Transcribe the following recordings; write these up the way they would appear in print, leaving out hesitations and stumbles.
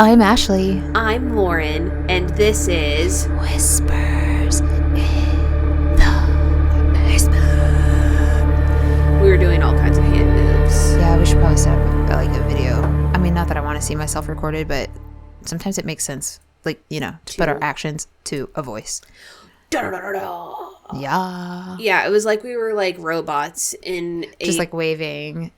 I'm Ashley. I'm Lauren, and this is Whispers in the Basement. We were doing all kinds of hand moves. Yeah, we should probably set up a video. I mean, not that I want to see myself recorded, but sometimes it makes sense, to put our actions to a voice. Yeah. Yeah, it was like we were like robots in just like waving.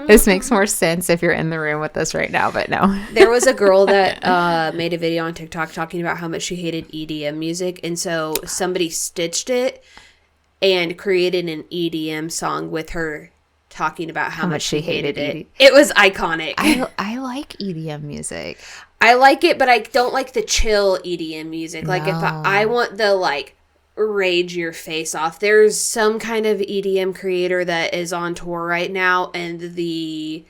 This makes more sense if you're in the room with us right now, but no. There was a girl that made a video on TikTok talking about how much she hated EDM music, and so somebody stitched it and created an EDM song with her talking about how much she hated it. It was iconic. I like EDM music. I like it, but I don't like the chill EDM music. Like, if I want the, rage your face off. There's some kind of EDM creator that is on tour right now, and the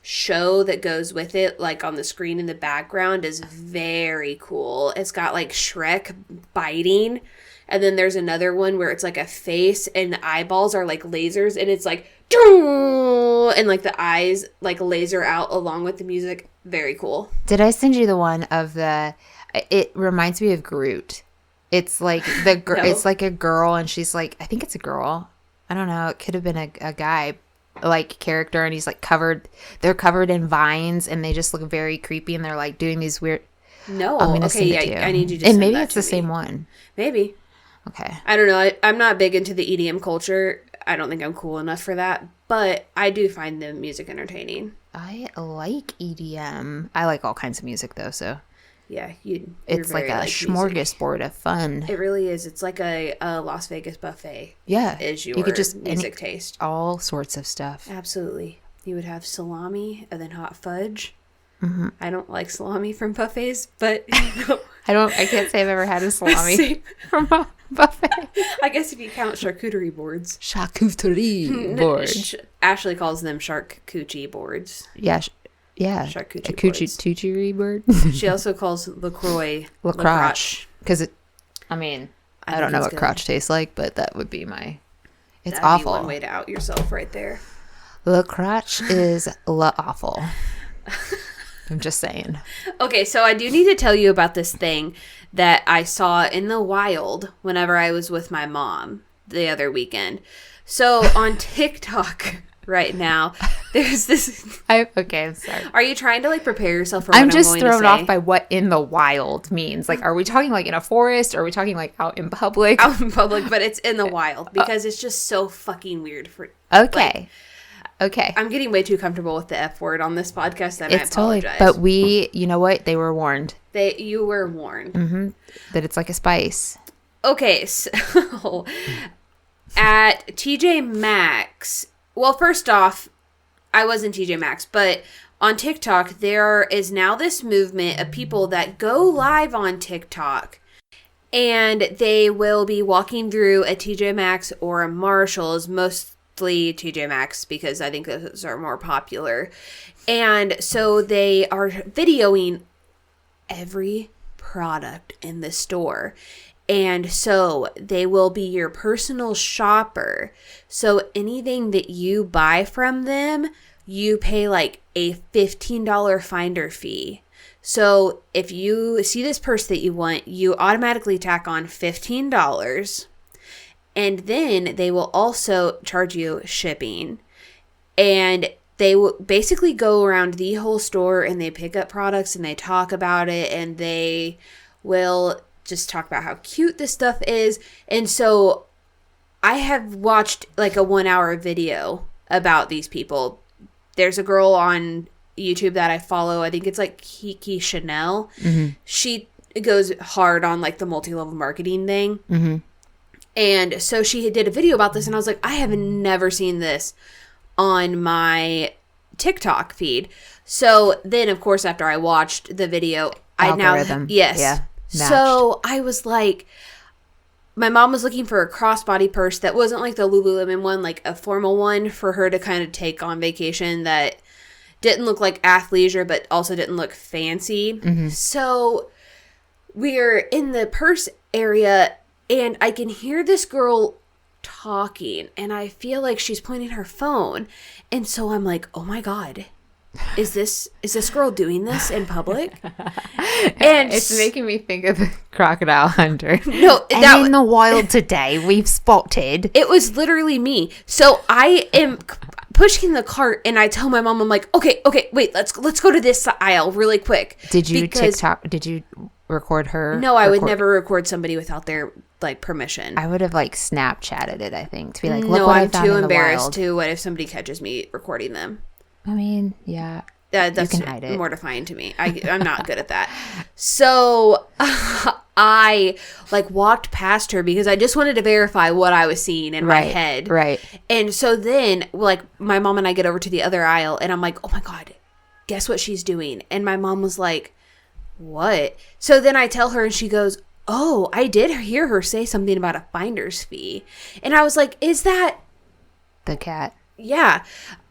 show that goes with it, on the screen in the background, is very cool. It's got, Shrek biting, and then there's another one where it's, a face, and the eyeballs are, lasers, and it's, and, the eyes, laser out along with the music. Very cool. Did I send you the one of the... It reminds me of Groot. It's no. It's like a girl, and she's I think it's a girl. I don't know. It could have been a guy, character, and he's covered. They're covered in vines, and they just look very creepy, and they're doing these weird. No, I'm gonna send it to you. I need you to. And send maybe that it's to the me. same one. Maybe. Okay. I don't know. I'm not big into the EDM culture. I don't think I'm cool enough for that, but I do find the music entertaining. I like EDM. I like all kinds of music though, so. Yeah, it's like a smorgasbord of fun. It really is. It's like a Las Vegas buffet. Yeah. Is your you could just music taste. All sorts of stuff. Absolutely. You would have salami and then hot fudge. Mm-hmm. I don't like salami from buffets, but I can't say I've ever had a salami from a buffet. I guess if you count charcuterie boards. Charcuterie boards. Ashley calls them charcuterie boards. Yeah. Yeah. Charcuterie board. She also calls LaCroix crotch. Because I don't know what good. Crotch tastes like, but that would be it's awful. Be one way to out yourself right there. La crotch is awful. I'm just saying. Okay, so I do need to tell you about this thing that I saw in the wild whenever I was with my mom the other weekend. So on TikTok right now, there's this... I'm sorry. Are you trying to prepare yourself for what I'm just going thrown to say? off by what in the wild means. Are we talking in a forest? Or are we talking out in public? Out in public, but it's in the wild because it's just so fucking weird for... Okay. Okay. I'm getting way too comfortable with the F word on this podcast, and I apologize. But you know what? They were warned. You were warned. Mm-hmm. That it's like a spice. Okay, so at TJ Maxx, well, first off, I was in TJ Maxx, but on TikTok, there is now this movement of people that go live on TikTok, and they will be walking through a TJ Maxx or a Marshall's, mostly TJ Maxx, because I think those are more popular. And so they are videoing every product in the store. And so they will be your personal shopper. So anything that you buy from them, you pay a $15 finder fee. So if you see this purse that you want, you automatically tack on $15. And then they will also charge you shipping. And they will basically go around the whole store and they pick up products and they talk about it. And they will just talk about how cute this stuff is. And so I have watched a 1 hour video about these people. There's a girl on YouTube that I follow. I think it's Kiki Chanel. Mm-hmm. She goes hard on the multi-level marketing thing. Mm-hmm. And so she did a video about this, and I was like, I have never seen this on my TikTok feed. So then, of course, after I watched the video, Algorithm. Yes. Yeah, so I was like, my mom was looking for a crossbody purse that wasn't the Lululemon one, a formal one for her to kind of take on vacation that didn't look like athleisure, but also didn't look fancy. Mm-hmm. So we're in the purse area, and I can hear this girl talking, and I feel like she's pointing her phone. And so I'm like, oh my God, is this girl doing this in public? And it's making me think of the crocodile hunter. No, and in the wild today, we've spotted. It was literally me. So I am pushing the cart, and I tell my mom, I'm like, okay, wait, let's go to this aisle really quick. Did you TikTok? Did you record her? No, I would never record somebody without their permission. I would have Snapchatted it. I think to be like, look what I found in the wild. I'm too embarrassed to. What if somebody catches me recording them? I mean, yeah. That's mortifying to me. I'm not good at that. So I walked past her because I just wanted to verify what I was seeing in my head. Right. And so then my mom and I get over to the other aisle and I'm like, oh my God, guess what she's doing? And my mom was like, what? So then I tell her and she goes, oh, I did hear her say something about a finder's fee. And I was like, is that the cat? Yeah.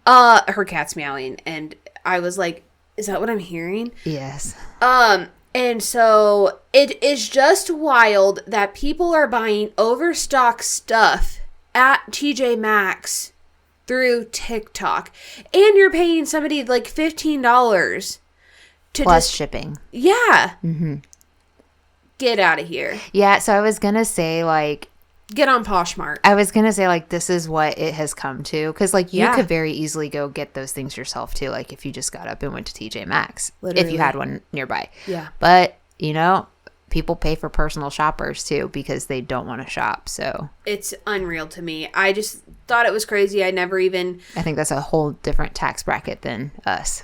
Her cat's meowing, and I was like, is that what I'm hearing? Yes. And so it is just wild that people are buying overstock stuff at TJ Maxx through TikTok, and you're paying somebody $15 to plus shipping. Yeah. Mm-hmm. Get out of here. Yeah. So I was gonna say get on Poshmark. I was going to say, this is what it has come to. Because, you could very easily go get those things yourself, too. If you just got up and went to TJ Maxx. Literally. If you had one nearby. Yeah. But, people pay for personal shoppers, too, because they don't want to shop, so. It's unreal to me. I just thought it was crazy. I think that's a whole different tax bracket than us.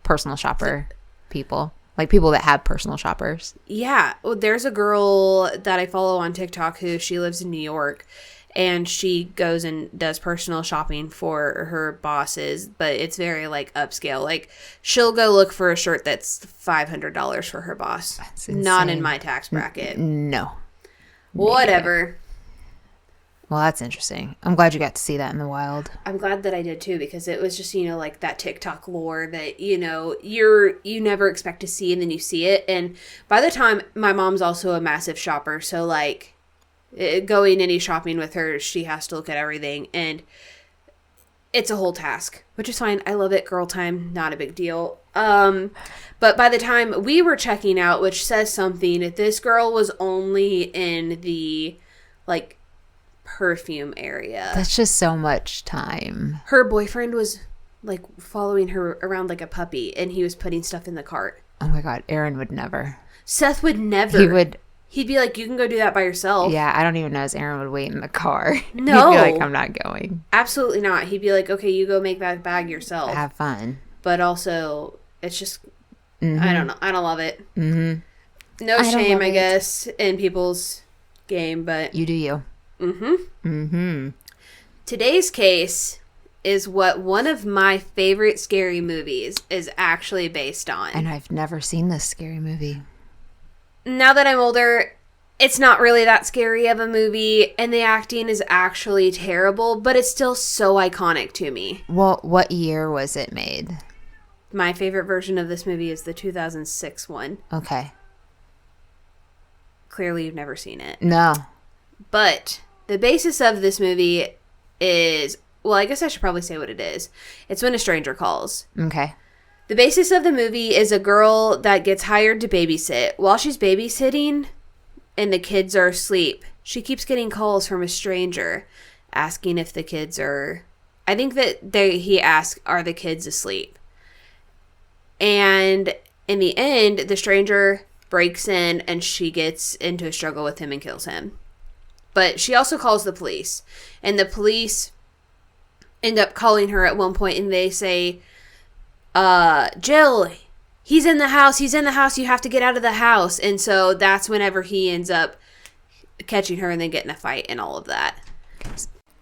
Personal shopper people. People that have personal shoppers. Yeah. Well, there's a girl that I follow on TikTok she lives in New York, and she goes and does personal shopping for her bosses, but it's very upscale. She'll go look for a shirt that's $500 for her boss. That's insane. Not in my tax bracket. No. Whatever. Well, that's interesting. I'm glad you got to see that in the wild. I'm glad that I did too, because it was just, that TikTok lore that, you never expect to see, and then you see it. And by the time, my mom's also a massive shopper. So going any shopping with her, she has to look at everything, and it's a whole task, which is fine. I love it. Girl time, not a big deal. But by the time we were checking out, which says something, this girl was only in the perfume area. That's just so much time. Her boyfriend was following her around like a puppy, and he was putting stuff in the cart. Oh my God, Aaron would never. Seth would never. He'd be like, you can go do that by yourself. Yeah, I don't even know if Aaron would wait in the car. No. He'd be like, I'm not going. Absolutely not. He'd be like, okay, you go make that bag yourself. Have fun. But also, it's just, I don't know. I don't love it. Mm-hmm. No shame, I guess, in people's game, but. You do you. Mm-hmm. Mm-hmm. Today's case is what one of my favorite scary movies is actually based on. And I've never seen this scary movie. Now that I'm older, it's not really that scary of a movie, and the acting is actually terrible, but it's still so iconic to me. Well, what year was it made? My favorite version of this movie is the 2006 one. Okay. Clearly you've never seen it. No. But the basis of this movie is, well, I guess I should probably say what it is. It's When a Stranger Calls. Okay. The basis of the movie is a girl that gets hired to babysit. While she's babysitting and the kids are asleep, she keeps getting calls from a stranger asking if the kids are... I think that he asks, are the kids asleep? And in the end, the stranger breaks in and she gets into a struggle with him and kills him. But she also calls the police. And the police end up calling her at one point, and they say... Jill, he's in the house, you have to get out of the house. And so that's whenever he ends up catching her and then getting a fight and all of that.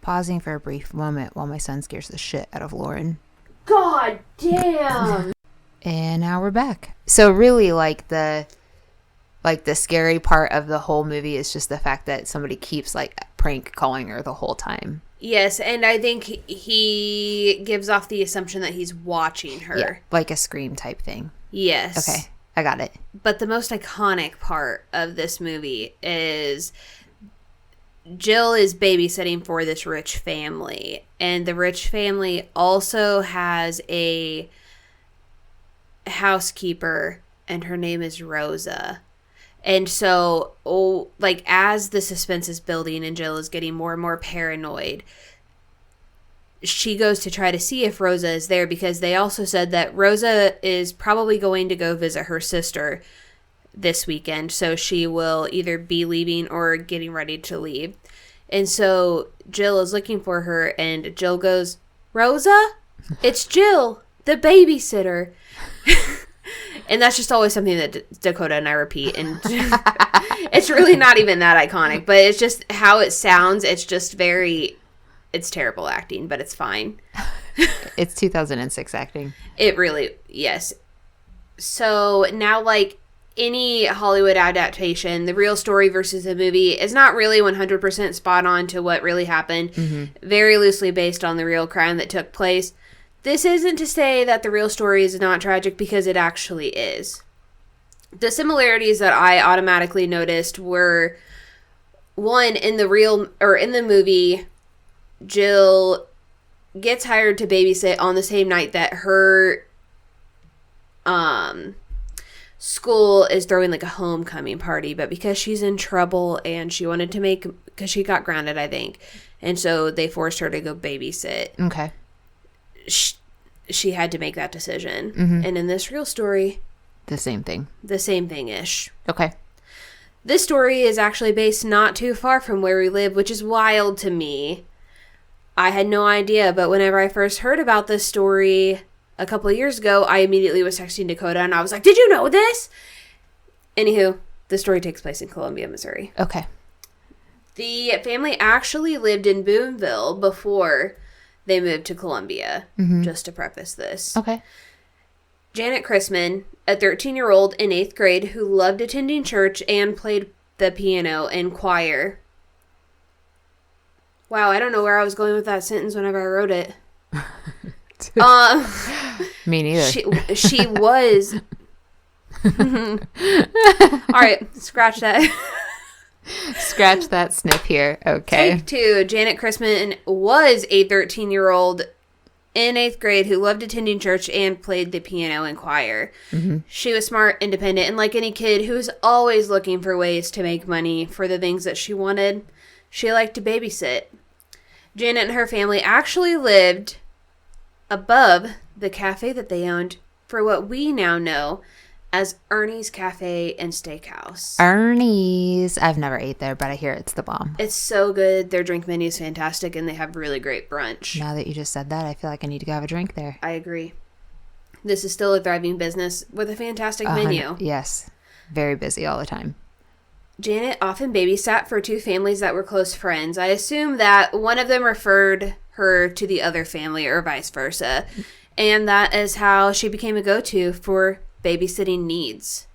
Pausing for a brief moment while my son scares the shit out of Lauren. God damn. And now we're back. So really the scary part of the whole movie is just the fact that somebody keeps prank calling her the whole time. Yes, and I think he gives off the assumption that he's watching her. Yeah, like a Scream type thing. Yes. Okay, I got it. But the most iconic part of this movie is Jill is babysitting for this rich family. And the rich family also has a housekeeper, and her name is Rosa. And so, like, as the suspense is building and Jill is getting more and more paranoid, she goes to try to see if Rosa is there, because they also said that Rosa is probably going to go visit her sister this weekend. So she will either be leaving or getting ready to leave. And so Jill is looking for her, and Jill goes, "Rosa? It's Jill, the babysitter." And that's just always something that Dakota and I repeat. And it's really not even that iconic, but it's just how it sounds. It's just it's terrible acting, but it's fine. It's 2006 acting. It really, yes. So now, like any Hollywood adaptation, the real story versus the movie is not really 100% spot on to what really happened. Very loosely based on the real crime that took place. This isn't to say that the real story is not tragic, because it actually is. The similarities that I automatically noticed were, one, in the movie, Jill gets hired to babysit on the same night that her school is throwing like a homecoming party, but because she's in trouble and she wanted to because she got grounded, I think, and so they forced her to go babysit. Okay. She had to make that decision. And in this real story, the same thing-ish. Okay. This story is actually based not too far from where we live, which is wild to me. I had no idea, but whenever I first heard about this story a couple of years ago, I immediately was texting Dakota, and I was like, "Did you know this?" Anywho, the story takes place in Columbia, Missouri. Okay. The family actually lived in Boonville before they moved to Columbia, just to preface this. Okay. Janett Christmann, a 13-year-old in 8th grade who loved attending church and played the piano and choir. Wow, I don't know where I was going with that sentence whenever I wrote it. Me neither. She was... All right, scratch that. Scratch that snip here. Okay. Take 2. Janett Christmann was a 13-year-old in 8th grade who loved attending church and played the piano and choir. She was smart, independent, and like any kid who was always looking for ways to make money for the things that she wanted, she liked to babysit. Janett and her family actually lived above the cafe that they owned for what we now know as Ernie's Cafe and Steakhouse. Ernie's. I've never ate there, but I hear it's the bomb. It's so good. Their drink menu is fantastic, and they have really great brunch. Now that you just said that, I feel like I need to go have a drink there. I agree. This is still a thriving business with a fantastic menu. Yes. Very busy all the time. Janett often babysat for 2 families that were close friends. I assume that one of them referred her to the other family or vice versa. And that is how she became a go-to for babysitting needs.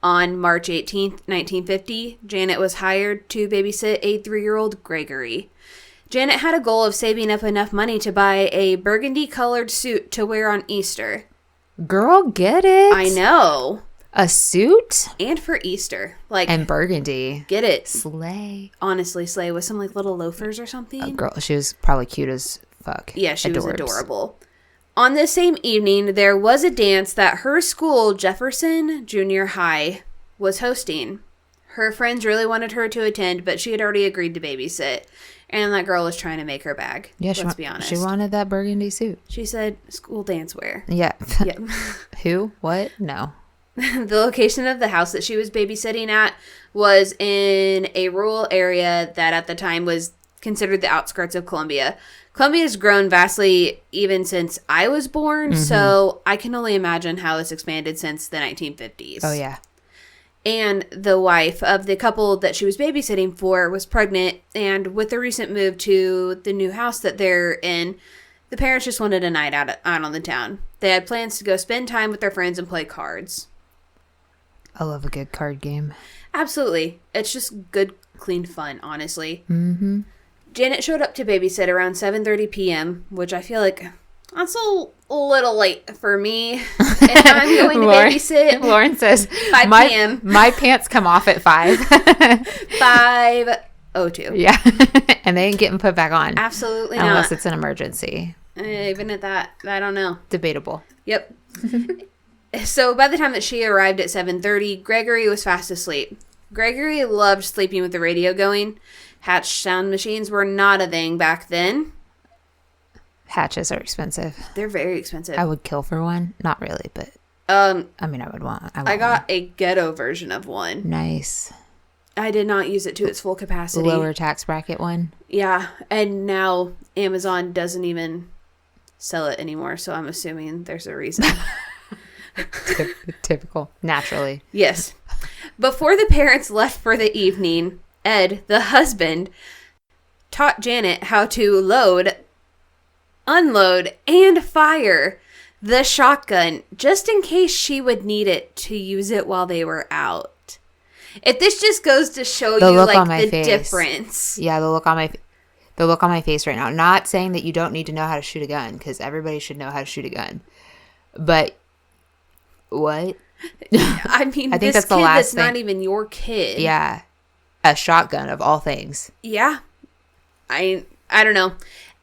On March 18th, 1950, Janett was hired to babysit a 3-year-old Gregory. Janett had a goal of saving up enough money to buy a burgundy-colored suit to wear on Easter. Girl, get it. I know. A suit? And for Easter. And burgundy. Get it. Slay. Honestly, slay. With some like little loafers or something. Girl, she was probably cute as fuck. Yeah, she was adorable. On this same evening, there was a dance that her school, Jefferson Junior High, was hosting. Her friends really wanted her to attend, but she had already agreed to babysit. And that girl was trying to make her bag. Yeah, let's be honest. She wanted that burgundy suit. She said, school dance wear. Yeah. Yep. Who? What? No. The location of the house that she was babysitting at was in a rural area that at the time was considered the outskirts of Columbia. Columbia has grown vastly even since I was born, so I can only imagine how it's expanded since the 1950s. Oh, yeah. And the wife of the couple that she was babysitting for was pregnant, and with the recent move to the new house that they're in, the parents just wanted a night out on the town. They had plans to go spend time with their friends and play cards. I love a good card game. Absolutely. It's just good, clean fun, honestly. Mm-hmm. Janett showed up to babysit around 7:30 p.m., which I feel like that's a little late for me. If I'm going to babysit. Lauren says, 5 p.m. My pants come off at 5. 5:02. Yeah. And they ain't getting put back on. Absolutely not. Unless it's an emergency. Even at that, I don't know. Debatable. Yep. So by the time that she arrived at 7:30, Gregory was fast asleep. Gregory loved sleeping with the radio going. Hatch sound machines were not a thing back then. Hatches are expensive. They're very expensive. I would kill for one. Not really, but I mean, I would want. I got a ghetto version of one. Nice. I did not use it to its full capacity. Lower tax bracket one. Yeah, and now Amazon doesn't even sell it anymore, so I'm assuming there's a reason. Typical. Naturally. Yes. Before the parents left for the evening, Ed, the husband, taught Janett how to load, unload, and fire the shotgun just in case she would need it to use it while they were out. If this just goes to show you like the difference. Yeah, the look on my face right now. Not saying that you don't need to know how to shoot a gun, because everybody should know how to shoot a gun. But what? I mean, I think this kid that's not even your kid. Yeah. A shotgun of all things. Yeah. I don't know.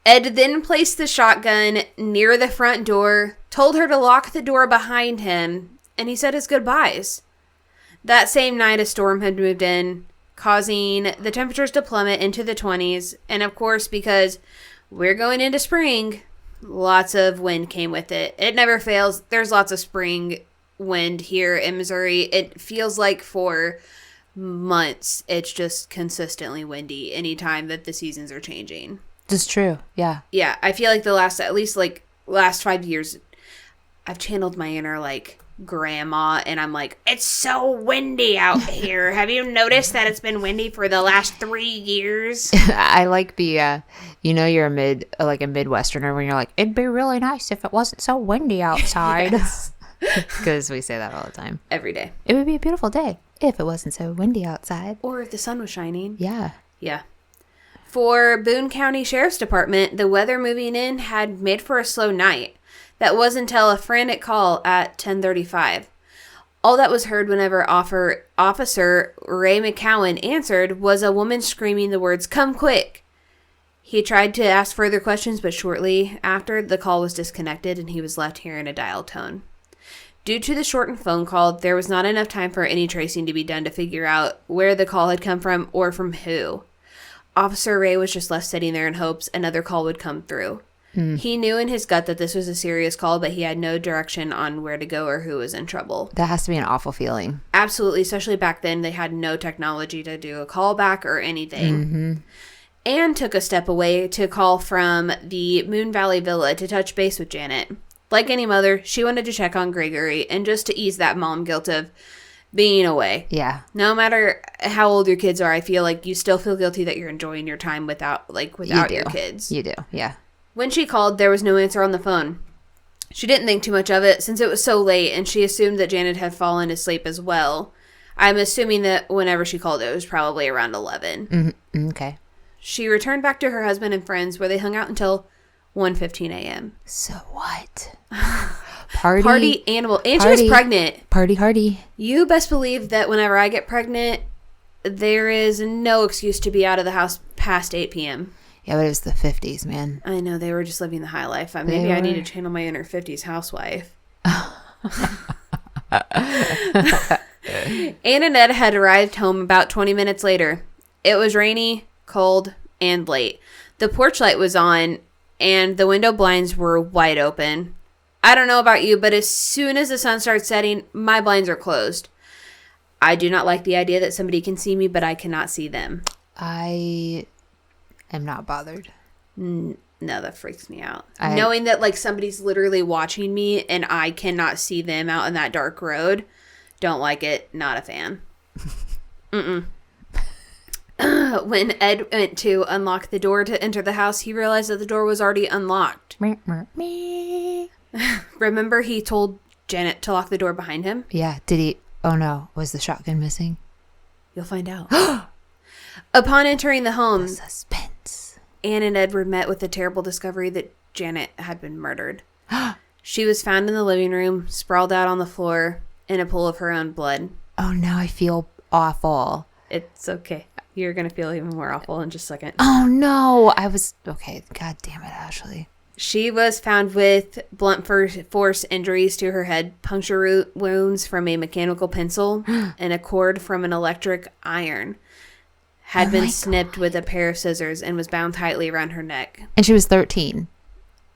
Ed then placed the shotgun near the front door, told her to lock the door behind him, and he said his goodbyes. That same night, a storm had moved in, causing the temperatures to plummet into the 20s. And of course, because we're going into spring, lots of wind came with it. It never fails. There's lots of spring wind here in Missouri. It feels like for months, it's just consistently windy anytime that the seasons are changing. That's true. Yeah. Yeah. I feel like at least last 5 years, I've channeled my inner grandma, and I'm like, it's so windy out here. Have you noticed that it's been windy for the last 3 years? I like the you're a Midwesterner when you're like, it'd be really nice if it wasn't so windy outside. Because we say that all the time. Every day. It would be a beautiful day if it wasn't so windy outside. Or if the sun was shining. Yeah. Yeah. For Boone County Sheriff's Department, the weather moving in had made for a slow night. That was until a frantic call at 10:35. All that was heard whenever Officer Ray McCowan answered was a woman screaming the words, "Come quick!" He tried to ask further questions, but shortly after, the call was disconnected and he was left hearing a dial tone. Due to the shortened phone call, there was not enough time for any tracing to be done to figure out where the call had come from or from who. Officer Ray was just left sitting there in hopes another call would come through. He knew in his gut that this was a serious call, but he had no direction on where to go or who was in trouble. That has to be an awful feeling. Absolutely, especially back then. They had no technology to do a callback or anything. Mm-hmm. Anne took a step away to call from the Moon Valley Villa to touch base with Janett. Like any mother, she wanted to check on Gregory and just to ease that mom guilt of being away. Yeah. No matter how old your kids are, I feel like you still feel guilty that you're enjoying your time without your kids. You do, yeah. When she called, there was no answer on the phone. She didn't think too much of it since it was so late, and she assumed that Janett had fallen asleep as well. I'm assuming that whenever she called, it was probably around 11. Mm-hmm. Okay. She returned back to her husband and friends, where they hung out until 1:15 a.m. So what? Party animal. And she was pregnant. Party hardy. You best believe that whenever I get pregnant, there is no excuse to be out of the house past 8 p.m. Yeah, but it was the 50s, man. I know. They were just living the high life. Maybe I need to channel my inner 50s housewife. Anne and Ed had arrived home about 20 minutes later. It was rainy, cold, and late. The porch light was on, and the window blinds were wide open. I don't know about you, but as soon as the sun starts setting, my blinds are closed. I do not like the idea that somebody can see me, but I cannot see them. I am not bothered. No, that freaks me out. Knowing that somebody's literally watching me and I cannot see them out in that dark road, don't like it. Not a fan. Mm-mm. When Ed went to unlock the door to enter the house, he realized that the door was already unlocked. Remember he told Janett to lock the door behind him? Yeah. Did he? Oh no. Was the shotgun missing? You'll find out. Upon entering the home, the suspense. Anne and Ed were met with the terrible discovery that Janett had been murdered. She was found in the living room, sprawled out on the floor in a pool of her own blood. Oh, now I feel awful. It's okay. You're going to feel even more awful in just a second. Oh, no. Okay. God damn it, Ashley. She was found with blunt force injuries to her head, puncture wounds from a mechanical pencil, and a cord from an electric iron. Had been snipped with a pair of scissors and was bound tightly around her neck. And she was 13.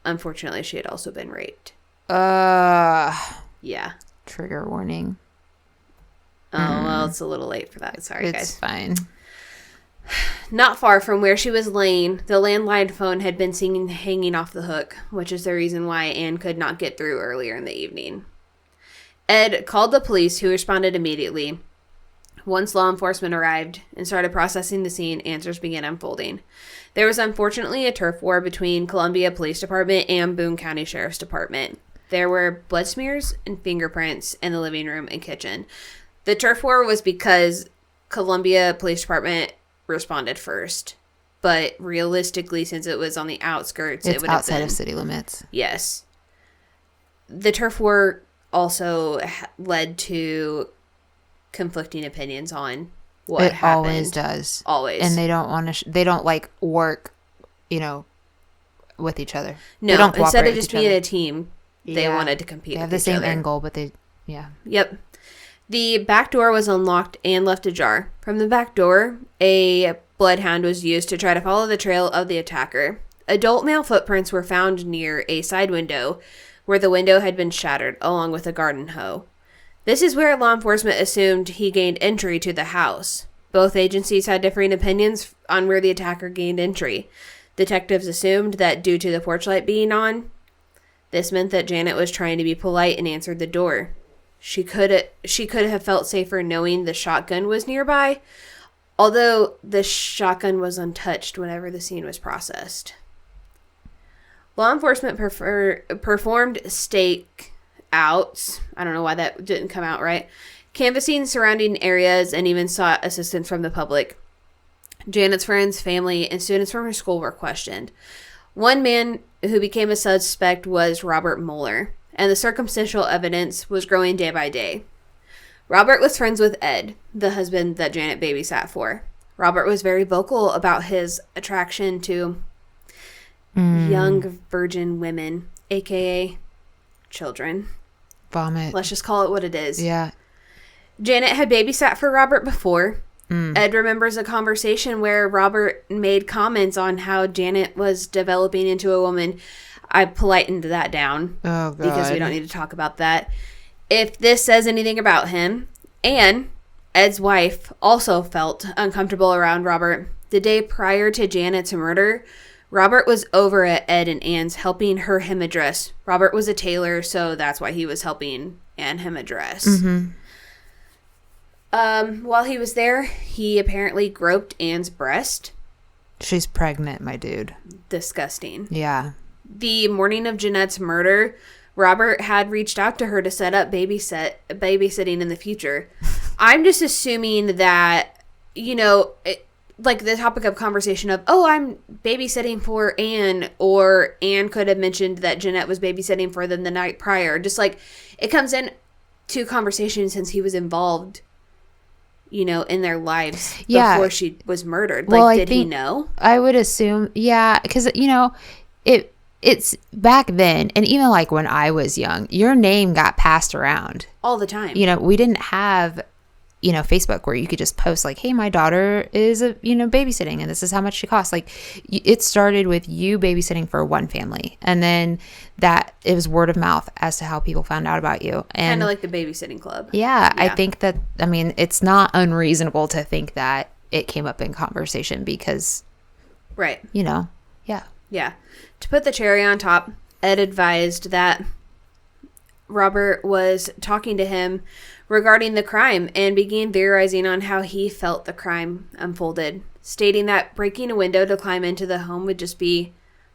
Unfortunately, she had also been raped. Yeah. Trigger warning. Oh, well, it's a little late for that. Sorry, guys. It's fine. Not far from where she was laying, the landline phone had been seen hanging off the hook, which is the reason why Anne could not get through earlier in the evening. Ed called the police, who responded immediately. Once law enforcement arrived and started processing the scene, answers began unfolding. There was unfortunately a turf war between Columbia Police Department and Boone County Sheriff's Department. There were blood smears and fingerprints in the living room and kitchen. The turf war was because Columbia Police Department responded first. But realistically, since it was on the outskirts, it would have been outside of city limits. Yes. The turf war also led to conflicting opinions on what happened. It always does. Always. And they don't want to, they don't like work, with each other. No, instead of just being a team, they wanted to compete with each other. They have the same end goal, but yeah. Yep. The back door was unlocked and left ajar. From the back door, a bloodhound was used to try to follow the trail of the attacker. Adult male footprints were found near a side window where the window had been shattered, along with a garden hoe. This is where law enforcement assumed he gained entry to the house. Both agencies had differing opinions on where the attacker gained entry. Detectives assumed that due to the porch light being on, this meant that Janett was trying to be polite and answered the door. She could have felt safer knowing the shotgun was nearby, although the shotgun was untouched whenever the scene was processed. Law enforcement performed stakeouts. I don't know why that didn't come out right. Canvassing surrounding areas and even sought assistance from the public. Janett's friends, family, and students from her school were questioned. One man who became a suspect was Robert Mueller, and the circumstantial evidence was growing day by day. Robert was friends with Ed, the husband that Janett babysat for. Robert was very vocal about his attraction to young virgin women, aka children. Vomit. Let's just call it what it is. Yeah. Janett had babysat for Robert before. Ed remembers a conversation where Robert made comments on how Janett was developing into a woman. I polightened that down. Oh, God. Because we don't need to talk about that. If this says anything about him, Anne, Ed's wife, also felt uncomfortable around Robert. The day prior to Janett's murder, Robert was over at Ed and Anne's helping him a dress. Robert was a tailor, so that's why he was helping Anne hem a dress. Mm-hmm. While he was there, he apparently groped Anne's breast. She's pregnant, my dude. Disgusting. Yeah. The morning of Janett's murder, Robert had reached out to her to set up babysitting in the future. I'm just assuming that, like the topic of conversation of, I'm babysitting for Anne, or Anne could have mentioned that Janett was babysitting for them the night prior. Just like it comes in to conversation since he was involved, in their lives before she was murdered. Well, like, did he know? I would assume, yeah, because, it's back then, and even like when I was young, your name got passed around. All the time. We didn't have, Facebook where you could just post like, hey, my daughter is, babysitting and this is how much she costs. Like, it started with you babysitting for one family. And then it was word of mouth as to how people found out about you. And kind of like the babysitting club. Yeah, I think that, it's not unreasonable to think that it came up in conversation because, right. Yeah. Yeah. To put the cherry on top, Ed advised that Robert was talking to him regarding the crime and began theorizing on how he felt the crime unfolded, stating that breaking a window to climb into the home would just be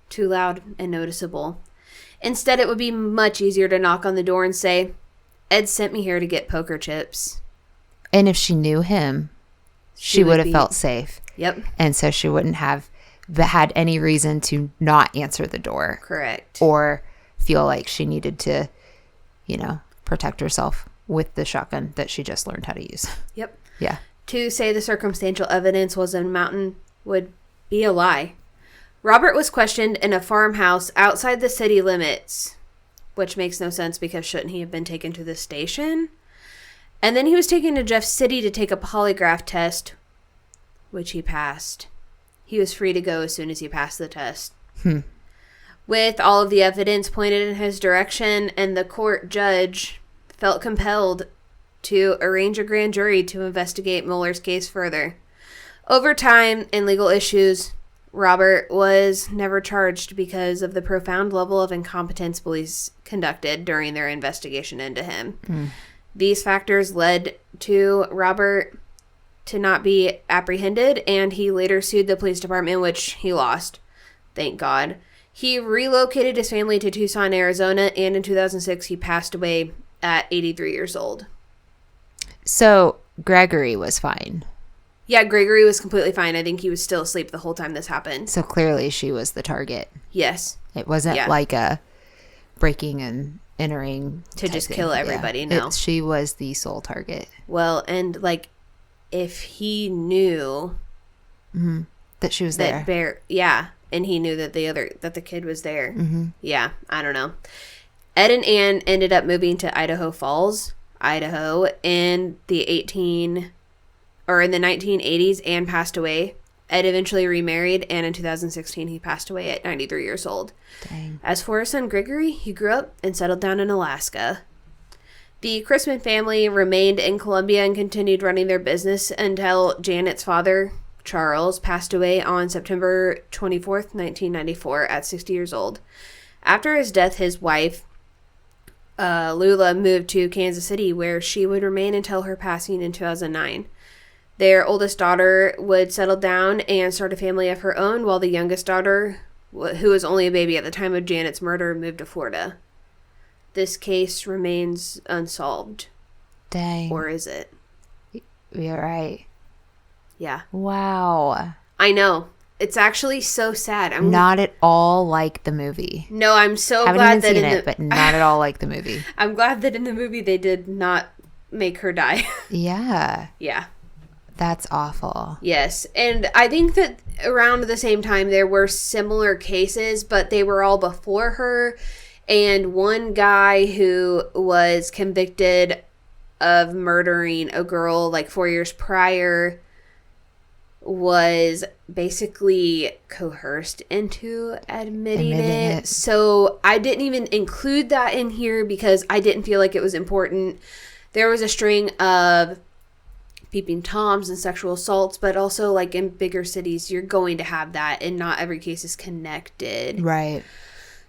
too loud and noticeable. Instead, it would be much easier to knock on the door and say, Ed sent me here to get poker chips. And if she knew him, she would have felt safe. Yep. And so she wouldn't have had any reason to not answer the door. Correct. Or feel like she needed to, protect herself with the shotgun that she just learned how to use. Yep. Yeah. To say the circumstantial evidence was a mountain would be a lie. Robert was questioned in a farmhouse outside the city limits, which makes no sense because shouldn't he have been taken to the station? And then he was taken to Jeff City to take a polygraph test, which he passed. He was free to go as soon as he passed the test. With all of the evidence pointed in his direction, and the court judge felt compelled to arrange a grand jury to investigate Mueller's case further. Over time and legal issues, Robert was never charged because of the profound level of incompetence police conducted during their investigation into him. These factors led to Robert to not be apprehended, and he later sued the police department, which he lost. Thank God. He relocated his family to Tucson, Arizona, and in 2006 he passed away at 83 years old. So Gregory was fine. Yeah, Gregory was completely fine. I think he was still asleep the whole time this happened. So clearly she was the target. Yes. It wasn't like a breaking and entering to just thing. kill everybody. No. She was the sole target. Well, and like if he knew that she was there. And he knew that the kid was there. Yeah, I don't know. Ed and Ann ended up moving to Idaho Falls, Idaho in the 1980s. Ann passed away. Ed eventually remarried, and in 2016 he passed away at 93 years old. Dang. As for his son Gregory, he grew up and settled down in Alaska. The Christmann family remained in Columbia and continued running their business until Janett's father, Charles, passed away on September 24th, 1994 at 60 years old. After his death, his wife, Lula, moved to Kansas City, where she would remain until her passing in 2009. Their oldest daughter would settle down and start a family of her own, while the youngest daughter, who was only a baby at the time of Janett's murder, moved to Florida. This case remains unsolved. Dang. Or is it? You're right. Yeah. Wow. I know. It's actually so sad. I'm not at all like the movie. No, I'm so haven't glad even that seen in it, but not at all like the movie. I'm glad that in the movie they did not make her die. Yeah. Yeah. That's awful. Yes. And I think that around the same time there were similar cases, but they were all before her. And one guy who was convicted of murdering a girl like 4 years prior was basically coerced into admitting it. So I didn't even include that in here because I didn't feel like it was important. There was a string of peeping toms and sexual assaults, but also like in bigger cities, you're going to have that, and not every case is connected. Right.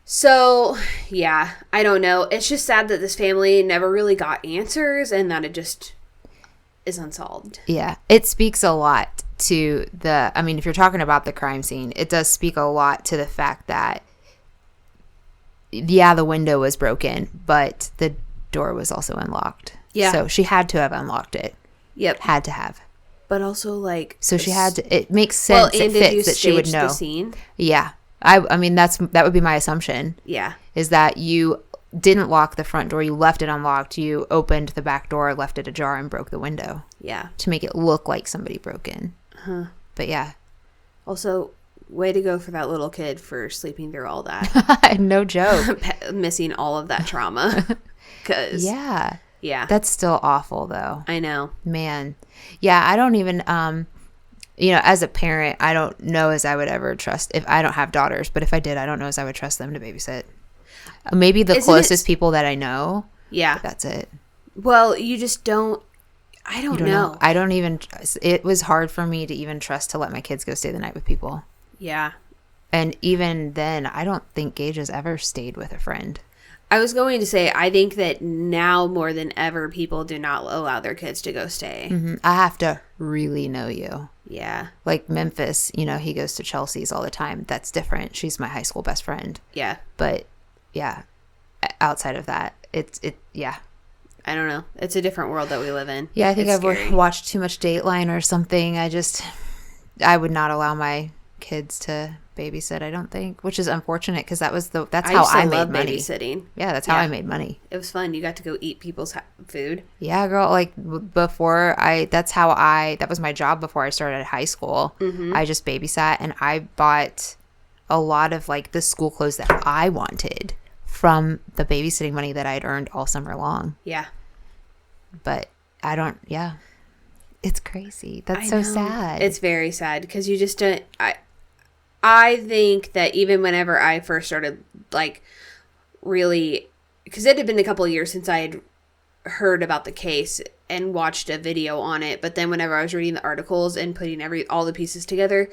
So, yeah, I don't know. It's just sad that this family never really got answers and that it just is unsolved. Yeah. It speaks a lot to if you're talking about the crime scene, it does speak a lot to the fact that, the window was broken, but the door was also unlocked. Yeah. So she had to have unlocked it. Yep. Had to have. But also, like... So she had to... It makes sense. Well, and it fits that she would know. The scene? Yeah. I mean, that would be my assumption. Yeah. Is that you didn't lock the front door. You left it unlocked. You opened the back door, left it ajar, and broke the window. Yeah. To make it look like somebody broke in. Huh. But yeah. Also, way to go for that little kid for sleeping through all that. No joke. Missing all of that trauma. Because... Yeah. Yeah. That's still awful, though. I know. Man. Yeah, I don't even... as a parent, I don't know as I would ever trust, if I don't have daughters, but if I did, I don't know as I would trust them to babysit. Maybe the closest people that I know. Yeah. That's it. Well, you just don't, I don't know. I don't even, it was hard for me to even trust to let my kids go stay the night with people. Yeah. And even then, I don't think Gage has ever stayed with a friend. I was going to say, I think that now more than ever, people do not allow their kids to go stay. Mm-hmm. I have to really know you. Yeah. Like Memphis, he goes to Chelsea's all the time. That's different. She's my high school best friend. Yeah. But yeah, outside of that, yeah. I don't know. It's a different world that we live in. Yeah, I think I've watched too much Dateline or something. I would not allow my kids to babysit, I don't think, which is unfortunate because that's how I made money. Babysitting. Yeah, that's how I made money. It was fun. You got to go eat people's food. Yeah, girl. Like that was my job before I started high school. Mm-hmm. I just babysat, and I bought a lot of like the school clothes that I wanted from the babysitting money that I'd earned all summer long. Yeah. But I don't, yeah. It's crazy. That's so sad. It's very sad because you just don't, I think that even whenever I first started, like, really, because it had been a couple of years since I had heard about the case and watched a video on it, but then whenever I was reading the articles and putting all the pieces together,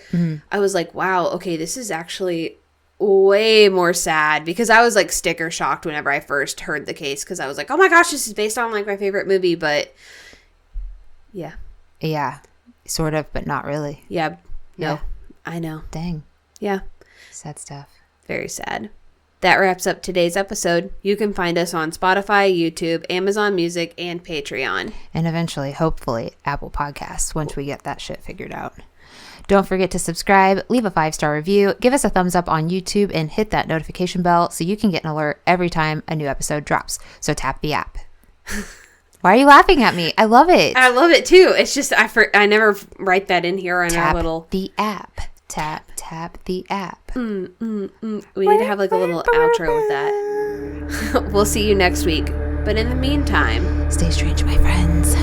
I was like, wow, okay, this is actually way more sad, because I was like sticker shocked whenever I first heard the case, because I was like, oh my gosh, this is based on like my favorite movie, but yeah. Yeah, sort of, but not really. Yeah. No, Yeah. I know. Dang. Yeah. Sad stuff. Very sad. That wraps up today's episode. You can find us on Spotify, YouTube, Amazon Music, and Patreon. And eventually, hopefully, Apple Podcasts once we get that shit figured out. Don't forget to subscribe, leave a 5-star review, give us a thumbs up on YouTube, and hit that notification bell so you can get an alert every time a new episode drops. So tap the app. Why are you laughing at me? I love it. I love it too. It's just I never write that in here on our little... the app. Tap the app. We need to have like a little outro with that. We'll see you next week. But in the meantime... Stay strange, my friends.